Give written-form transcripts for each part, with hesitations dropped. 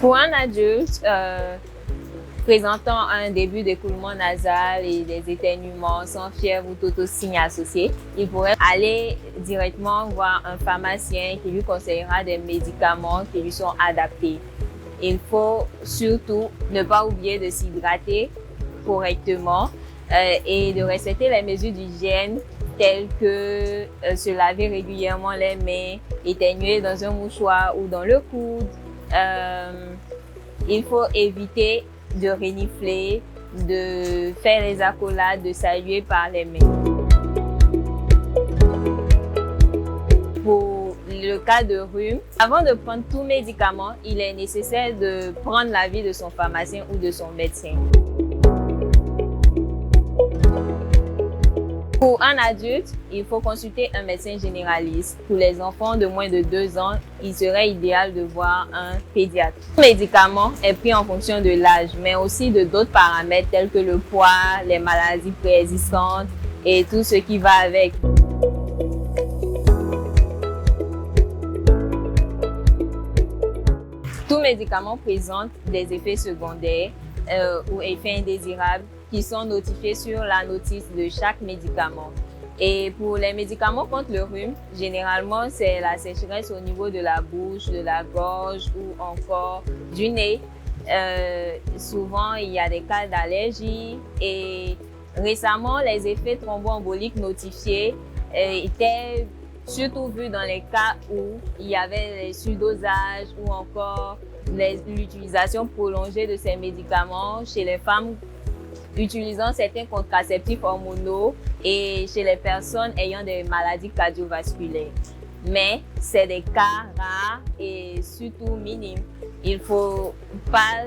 Pour un adulte présentant un début d'écoulement nasal et des éternuements sans fièvre ou tout autre signe associé, il pourrait aller directement voir un pharmacien qui lui conseillera des médicaments qui lui sont adaptés. Il faut surtout ne pas oublier de s'hydrater correctement et de respecter les mesures d'hygiène telles que se laver régulièrement les mains, éternuer dans un mouchoir ou dans le coude. Il faut éviter de renifler, de faire les accolades, de saluer par les mains. Pour le cas de rhume, avant de prendre tout médicament, il est nécessaire de prendre l'avis de son pharmacien ou de son médecin. Pour un adulte, il faut consulter un médecin généraliste. Pour les enfants de moins de 2 ans, il serait idéal de voir un pédiatre. Le médicament est pris en fonction de l'âge, mais aussi de d'autres paramètres tels que le poids, les maladies préexistantes et tout ce qui va avec. Tout médicament présente des effets secondaires ou effets indésirables qui sont notifiés sur la notice de chaque médicament. Et pour les médicaments contre le rhume, généralement, c'est la sécheresse au niveau de la bouche, de la gorge ou encore du nez. Souvent, il y a des cas d'allergie et récemment, les effets thromboemboliques notifiés étaient surtout vus dans les cas où il y avait les surdosages ou encore l'utilisation prolongée de ces médicaments chez les femmes utilisant certains contraceptifs hormonaux et chez les personnes ayant des maladies cardiovasculaires. Mais c'est des cas rares et surtout minimes. Il ne faut pas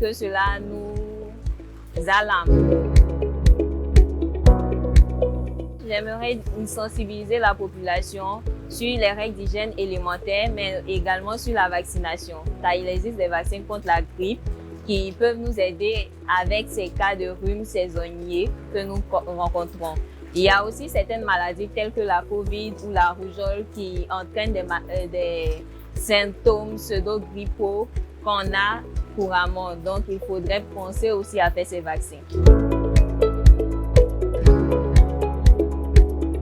que cela nous alarme. J'aimerais sensibiliser la population sur les règles d'hygiène élémentaires, mais également sur la vaccination, car il existe des vaccins contre la grippe qui peuvent nous aider avec ces cas de rhume saisonnier que nous rencontrons. Il y a aussi certaines maladies telles que la COVID ou la rougeole qui entraînent des symptômes pseudo-grippaux qu'on a couramment. Donc, il faudrait penser aussi à faire ces vaccins.